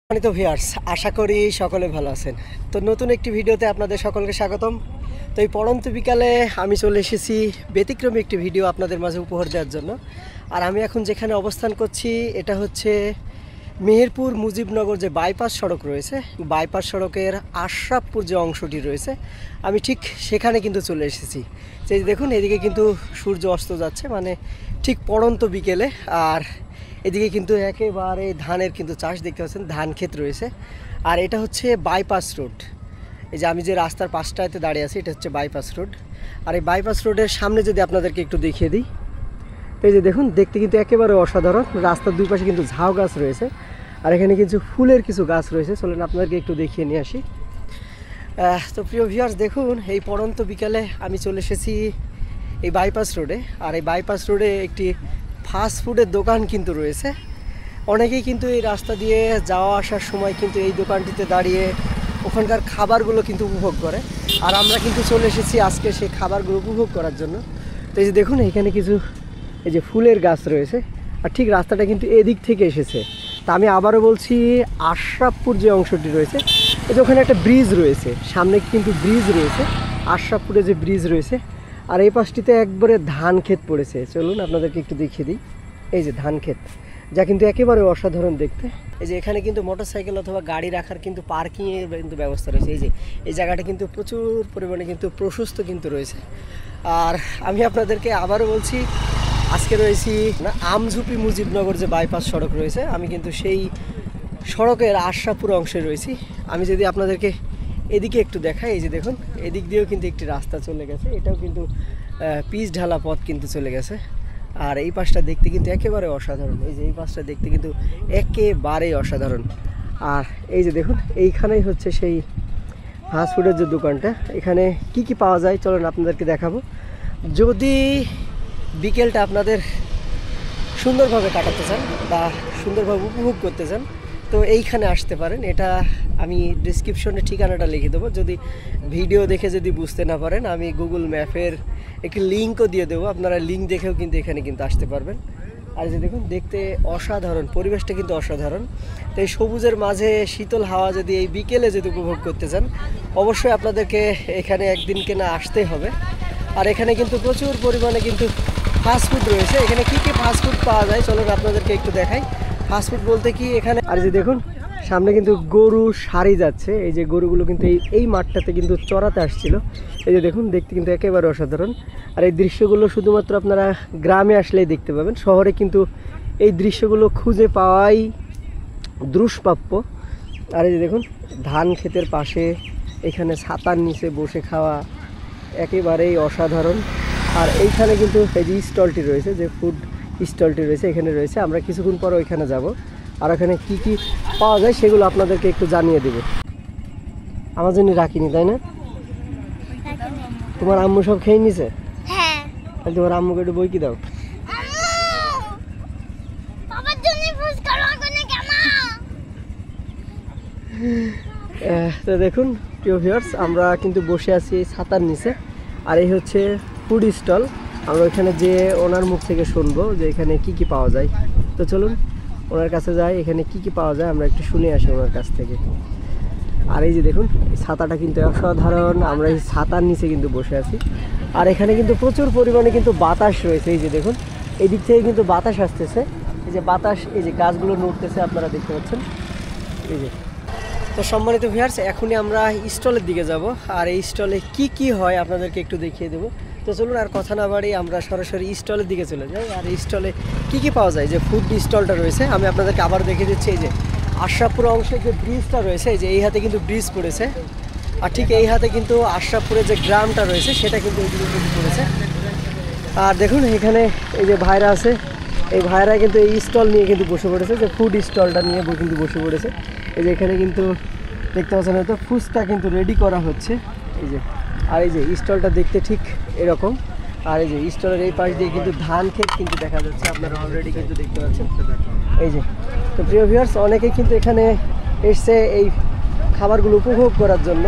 সম্মানিত ভিউয়ার্স, আশা করি সকলে ভালো আছেন। তো নতুন একটি ভিডিওতে আপনাদের সকলকে স্বাগতম। তো এই পড়ন্ত বিকালে আমি চলে এসেছি ব্যতিক্রমী একটি ভিডিও আপনাদের মাঝে উপহার দেওয়ার জন্য। আর আমি এখন যেখানে অবস্থান করছি এটা হচ্ছে মেহেরপুর মুজিবনগর যে বাইপাস সড়ক রয়েছে, বাইপাস সড়কের আশরাফপুর যে অংশটি রয়েছে, আমি ঠিক সেখানে কিন্তু চলে এসেছি। এই দেখুন, এদিকে কিন্তু সূর্য অস্ত যাচ্ছে, মানে ঠিক পড়ন্ত বিকেলে। আর এদিকে কিন্তু একেবারে ধানের কিন্তু চাষ দেখতে পাচ্ছেন, ধান ক্ষেত রয়েছে। আর এটা হচ্ছে বাইপাস রোড। এই যে আমি যে রাস্তার পাশটাতে দাঁড়িয়ে আছি, এটা হচ্ছে বাইপাস রোড। আর এই বাইপাস রোডের সামনে যদি আপনাদেরকে একটু দেখিয়ে দিই, তো এই যে দেখুন, দেখতে কিন্তু একেবারে অসাধারণ। রাস্তার দুই পাশে কিন্তু ঝাউ গাছ রয়েছে, আর এখানে কিছু ফুলের কিছু গাছ রয়েছে। চলেন আপনাদেরকে একটু দেখিয়ে নিয়ে আসি। তো প্রিয় ভিউয়ার্স, দেখুন এই পড়ন্ত বিকালে আমি চলে এসেছি এই বাইপাস রোডে। আর এই বাইপাস রোডে একটি ফাস্ট ফুডের দোকান কিন্তু রয়েছে। অনেকেই কিন্তু এই রাস্তা দিয়ে যাওয়া আসার সময় কিন্তু এই দোকানটিতে দাঁড়িয়ে ওখানকার খাবারগুলো কিন্তু উপভোগ করে। আর আমরা কিন্তু চলে এসেছি আজকে সেই খাবারগুলো উপভোগ করার জন্য। তো এই যে দেখুন, এখানে কিছু এই যে ফুলের গাছ রয়েছে, আর ঠিক রাস্তাটা কিন্তু এদিক থেকে এসেছে। তা আমি আবারও বলছি, আশরাফপুর যে অংশটি রয়েছে, এই যে ওখানে একটা ব্রিজ রয়েছে, সামনে কিন্তু ব্রিজ রয়েছে, আশরাফপুরে যে ব্রিজ রয়েছে। আর এই পাশটিতে একবারে ধান ক্ষেত পড়েছে। চলুন আপনাদেরকে একটু দেখিয়ে দিই। এই যে ধান ক্ষেত, যা কিন্তু একেবারে অসাধারণ দেখতে। এই যে এখানে কিন্তু মোটরসাইকেল অথবা গাড়ি রাখার কিন্তু পার্কিংয়ের কিন্তু ব্যবস্থা রয়েছে। এই যে এই জায়গাটা কিন্তু প্রচুর পরিমাণে কিন্তু প্রশস্ত কিন্তু রয়েছে। আর আমি আপনাদেরকে আবারও বলছি, আজকে রয়েছি না আমঝুপি মুজিবনগর যে বাইপাস সড়ক রয়েছে, আমি কিন্তু সেই সড়কের আশরাফপুর অংশে রয়েছি। আমি যদি আপনাদেরকে এদিকে একটু দেখাই, এই যে দেখুন, এদিক দিয়েও কিন্তু একটি রাস্তা চলে গেছে, এটাও কিন্তু পিচ ঢালা পথ কিন্তু চলে গেছে। আর এই পাশটা দেখতে কিন্তু একেবারে অসাধারণ। এই যে এই পাশটা দেখতে কিন্তু একেবারেই অসাধারণ। আর এই যে দেখুন, এইখানেই হচ্ছে সেই ফাস্টফুডের যে দোকানটা। এখানে কি কি পাওয়া যায় চলুন আপনাদেরকে দেখাবো। যদি বিকেলটা আপনাদের সুন্দরভাবে কাটাতে চান বা সুন্দরভাবে উপভোগ করতে চান, তো এইখানে আসতে পারেন। এটা আমি ডিসক্রিপশনে ঠিকানাটা লিখে দেবো। যদি ভিডিও দেখে যদি বুঝতে না পারেন, আমি গুগল ম্যাপের একটি লিঙ্কও দিয়ে দেবো, আপনারা লিঙ্ক দেখেও কিন্তু এখানে কিন্তু আসতে পারবেন। আর যে দেখুন, দেখতে অসাধারণ, পরিবেশটা কিন্তু অসাধারণ। তো এই সবুজের মাঝে শীতল হাওয়া যদি এই বিকেলে যদি উপভোগ করতে চান, অবশ্যই আপনাদেরকে এখানে একদিনকে না আসতে হবে। আর এখানে কিন্তু প্রচুর পরিমাণে কিন্তু ফাস্টফুড রয়েছে। এখানে কী কী ফাস্টফুড পাওয়া যায় চলুন আপনাদেরকে একটু দেখাই। ফাস্টফুড বলতে কি, এখানে আর যে দেখুন সামনে কিন্তু গরু সারি যাচ্ছে। এই যে গরুগুলো কিন্তু এই মাঠটাতে কিন্তু চড়াতে আসছিল। এই যে দেখুন, দেখতে কিন্তু একেবারে অসাধারণ। আর এই দৃশ্যগুলো শুধুমাত্র আপনারা গ্রামে আসলেই দেখতে পাবেন, শহরে কিন্তু এই দৃশ্যগুলো খুঁজে পাওয়াই দুষ্প্রাপ্য। আর এই যে দেখুন, ধান ক্ষেতের পাশে এখানে ছাতার নিচে বসে খাওয়া একেবারেই অসাধারণ। আর এইখানে কিন্তু এই যে স্টলটি রয়েছে, যে ফুড স্টলটি রয়েছে, এখানে রয়েছে। আমরা কিছুক্ষণ পর ওইখানে যাব, আর ওখানে কি কি পাওয়া যায় সেগুলো আপনাদেরকে একটু জানিয়ে দেব। আমার জন্য রাখিনি, তাই না? তোমার আম্মু সব খেয়ে নিছে? হ্যাঁ। তাহলে তোমার আম্মুকে একটু বই কি দাও। তো দেখুন প্রিয় ভিউয়ার্স, আমরা কিন্তু বসে আছি এই ছাতার নিচে। আর এই হচ্ছে ফুড স্টল। আমরা ওইখানে যে ওনার মুখ থেকে শুনবো যে এখানে কি কি পাওয়া যায়। তো চলুন ওনার কাছে যাই, এখানে কি কি পাওয়া যায় আমরা একটু শুনে আসি ওনার কাছ থেকে। আর এই যে দেখুন, এই ছাতাটা কিন্তু অসাধারণ। আমরা এই ছাতার নিচে কিন্তু বসে আছি। আর এখানে কিন্তু প্রচুর পরিমাণে কিন্তু বাতাস রয়েছে। এই যে দেখুন, এই দিক থেকে কিন্তু বাতাস আসতেছে। এই যে বাতাস, এই যে গাছগুলো নড়তেছে, আপনারা দেখতে পাচ্ছেন। এই যে, তো সম্মানিত ভিউয়ার্স, এখনই আমরা স্টলের দিকে যাব। আর এই স্টলে কি কি হয় আপনাদেরকে একটু দেখিয়ে দেবো। তো চলুন আর কথা না বাড়ি আমরা সরাসরি স্টলের দিকে চলে যাই। আর এই স্টলে কী কী পাওয়া যায়, যে ফুড স্টলটা রয়েছে, আমি আপনাদেরকে আবার দেখিয়ে দিচ্ছি। এই যে আশরাফপুর অংশের যে ব্রিজটা রয়েছে, এই যে এই হাতে কিন্তু ব্রিজ পড়েছে। আর ঠিক এই হাতে কিন্তু আশরাফপুরের যে গ্রামটা রয়েছে সেটা কিন্তু এই দিকে কিন্তু পড়েছে। আর দেখুন এখানে এই যে ভাইরা আছে, এই ভাইরা কিন্তু এই স্টল নিয়ে কিন্তু বসে পড়েছে, যে ফুড স্টলটা নিয়ে কিন্তু বসে পড়েছে। এই যে এখানে কিন্তু দেখতে পাচ্ছেন হয়তো ফুচকা কিন্তু রেডি করা হচ্ছে। এই যে, আর এই যে স্টলটা দেখতে ঠিক এরকম। আর এই যে স্টলের এই পাশ দিয়ে কিন্তু ধান ক্ষেত কিন্তু দেখা যাচ্ছে, আপনারা অলরেডি কিন্তু দেখতে পাচ্ছেন। এই যে, তো প্রিয় ভিউয়ার্স, অনেকেই কিন্তু এখানে এসছে এই খাবারগুলো উপভোগ করার জন্য।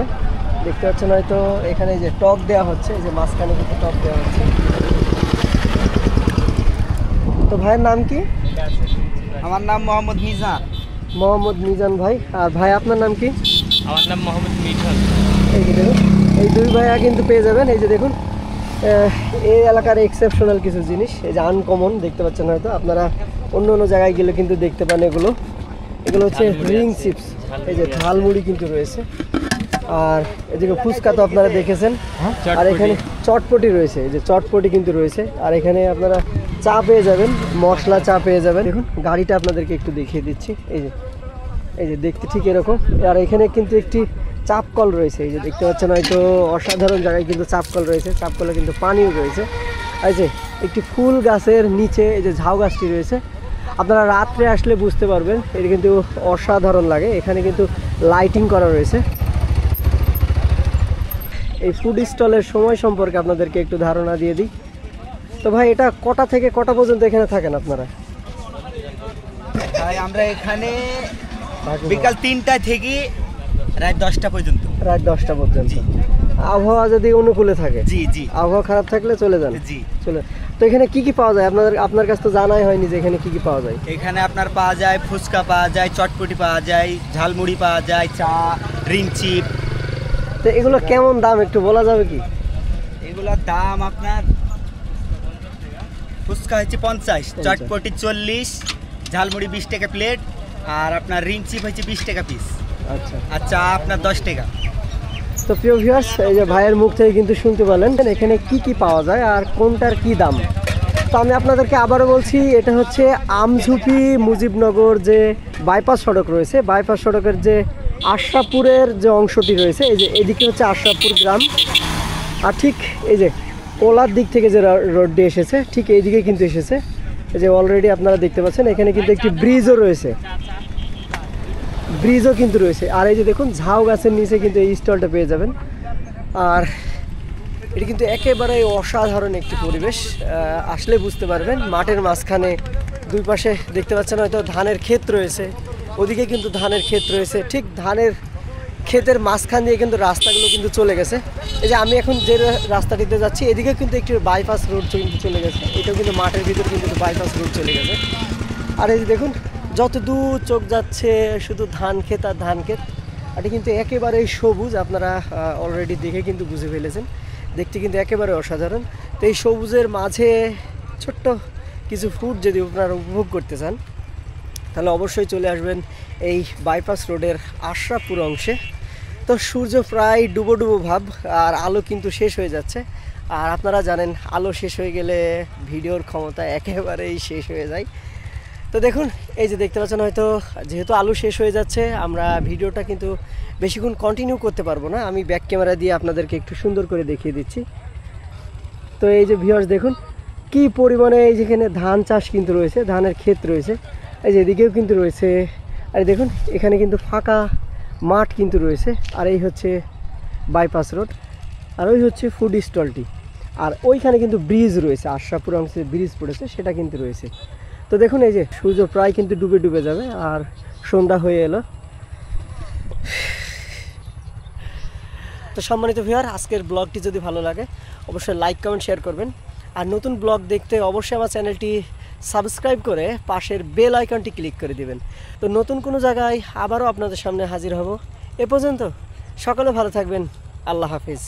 দেখতে পাচ্ছেন হয়তো এখানে যে টক দেওয়া হচ্ছে, এই যে মাঝখানে কিন্তু টক দেওয়া হচ্ছে। তো ভাইয়ের নাম কি? আমার নাম মোহাম্মদ মিজান। মোহাম্মদ মিজান ভাই। আর ভাই আপনার নাম কি? আমার নাম মোহাম্মদ মিঠুন। এই যে দেখুন, এই দুই ভাইয়া কিন্তু পেয়ে যাবেন। এই যে দেখুন, এই এলাকার এক্সেপশনাল কিছু জিনিস, এই যে আনকমন দেখতে পাচ্ছেন, হয়তো আপনারা অন্য অন্য জায়গায় গেলে কিন্তু দেখতে পান এগুলো। এগুলো হচ্ছে রিং চিপস। এই যে ঝালমুড়ি কিন্তু রয়েছে, আর এদিকে ফুচকা তো আপনারা দেখেছেন। আর এখানে চটপটি রয়েছে, এই যে চটপটি কিন্তু রয়েছে। আর এখানে আপনারা চা পেয়ে যাবেন, মশলা চা পেয়ে যাবেন। দেখুন গাড়িটা আপনাদেরকে একটু দেখিয়ে দিচ্ছি। এই যে দেখতে ঠিক এরকম। আর এখানে কিন্তু একটি চাপ কল রয়েছে, এই যে দেখতে পাচ্ছেন হয়তো। অসাধারণ জায়গায় কিন্তু চাপ কল রয়েছে, চাপ কলে কিন্তু পানিও রয়েছে। এই যে একটি ফুল গাছের নিচে এই যে ঝাউ গাছটি রয়েছে, আপনারা রাত্রে আসলে বুঝতে পারবেন, এটা কিন্তু অসাধারণ লাগে। এখানে কিন্তু লাইটিং করা রয়েছে। এই ফুড স্টলের সময় সম্পর্কে আপনাদেরকে একটু ধারণা দিয়ে দিই। তো ভাই, এটা কটা থেকে কটা পর্যন্ত এখানে থাকেন আপনারা? ভাই আমরা এখানে বিকাল 3টা থেকে রাত 10টা পর্যন্ত। রাত 10টা পর্যন্ত। আবহাওয়া যদি অনুকূলে থাকে? জি জি। আবহাওয়া খারাপ থাকলে চলে যান? জি চলে। তো এখানে কি কি পাওয়া যায়? আপনার কাছে তো জানাই হয়নি যে এখানে কি কি পাওয়া যায়। এখানে আপনার পাওয়া যায় ফুচকা, পাওয়া যায় চটপটি, পাওয়া যায় ঝালমুড়ি, পাওয়া যায় চা, রিং চিপ। তো এগুলো কেমন দাম একটু বলা যাবে কি? এগুলোর দাম আপনার ফুচকা হচ্ছে 50, চটপটি 40, ঝালমুড়ি 20 টাকা প্লেট, আর আপনার রিং চিপ হচ্ছে 20 টাকা পিস। আচ্ছা। আর চা আপনার 10 টাকা। তো প্রিয় ভিউয়ার্স, এই যে ভাইয়ের মুখ থেকে কিন্তু শুনতে পারলেন এখানে কি কি পাওয়া যায় আর কোনটার কি দাম। তো আমি আপনাদেরকে আবারও বলছি, এটা হচ্ছে আমঝুপি মুজিবনগর যে বাইপাস সড়ক রয়েছে, বাইপাস সড়কের যে আশরাফপুরের যে অংশটি রয়েছে, এই যে এদিকে হচ্ছে আশরাফপুর গ্রাম। আর ঠিক এই যে কোলার দিক থেকে যে রোডটি এসেছে, ঠিক এইদিকে কিন্তু এসেছে। এই যে অলরেডি আপনারা দেখতে পাচ্ছেন এখানে কিন্তু একটি ব্রিজও রয়েছে, ব্রিজও কিন্তু রয়েছে। আর এই যে দেখুন, ঝাউ গাছের নিচে কিন্তু এই স্টলটা পেয়ে যাবেন। আর এটি কিন্তু একেবারে অসাধারণ একটি পরিবেশ, আসলে বুঝতে পারবেন। মাঠের মাঝখানে দুই পাশে দেখতে পাচ্ছেন হয়তো ধানের ক্ষেত রয়েছে, ওদিকে কিন্তু ধানের ক্ষেত রয়েছে। ঠিক ধানের ক্ষেতের মাঝখান দিয়ে কিন্তু রাস্তাগুলো কিন্তু চলে গেছে। এই যে আমি এখন যে রাস্তাটিতে যাচ্ছি, এদিকে কিন্তু একটি বাইপাস রোড কিন্তু চলে গেছে। এটাও কিন্তু মাঠের ভিতরে কিন্তু বাইপাস রোড চলে গেছে। আর এই যে দেখুন, যত দূর চোখ যাচ্ছে শুধু ধান ক্ষেত আর ধান ক্ষেত। এটি কিন্তু একেবারেই সবুজ, আপনারা অলরেডি দেখে কিন্তু বুঝে ফেলেছেন। দেখতে কিন্তু একেবারে অসাধারণ। তো এই সবুজের মাঝে ছোট্ট কিছু ফুড যদি আপনারা উপভোগ করতে চান, তাহলে অবশ্যই চলে আসবেন এই বাইপাস রোডের আশরাফপুর অংশে। তো সূর্য প্রায় ডুবো ডুবো ভাব, আর আলো কিন্তু শেষ হয়ে যাচ্ছে। আর আপনারা জানেন, আলো শেষ হয়ে গেলে ভিডিওর ক্ষমতা একেবারেই শেষ হয়ে যায়। তো দেখুন, এই যে দেখতে পাচ্ছেন হয়তো, যেহেতু আলো শেষ হয়ে যাচ্ছে, আমরা ভিডিওটা কিন্তু বেশিক্ষণ কন্টিনিউ করতে পারবো না। আমি ব্যাক ক্যামেরা দিয়ে আপনাদেরকে একটু সুন্দর করে দেখিয়ে দিচ্ছি। তো এই যে ভিউয়ার্স দেখুন, কি পরিমাণে এই যেখানে ধান চাষ কিন্তু রয়েছে, ধানের ক্ষেত রয়েছে। এই যে এদিকেও কিন্তু রয়েছে। আর দেখুন, এখানে কিন্তু ফাঁকা মাঠ কিন্তু রয়েছে। আর এই হচ্ছে বাইপাস রোড, আর ওই হচ্ছে ফুড স্টলটি। আর ওইখানে কিন্তু ব্রিজ রয়েছে, আশরাফপুর অংশে ব্রিজ পড়েছে, সেটা কিন্তু রয়েছে। তো দেখুন, এই যে সূর্য প্রায় কিন্তু ডুবে ডুবে যাবে, আর সন্ধ্যা হয়ে এলো। তো সম্মানিত ভিউয়ার, আজকের ব্লগটি যদি ভালো লাগে অবশ্যই লাইক, কমেন্ট, শেয়ার করবেন। আর নতুন ব্লগ দেখতে অবশ্যই আমার চ্যানেলটি সাবস্ক্রাইব করে পাশের বেল আইকনটি ক্লিক করে দিবেন। তো নতুন কোনো জায়গায় আবারও আপনাদের সামনে হাজির হব। এ পর্যন্ত সকলে ভালো থাকবেন। আল্লাহ হাফিজ।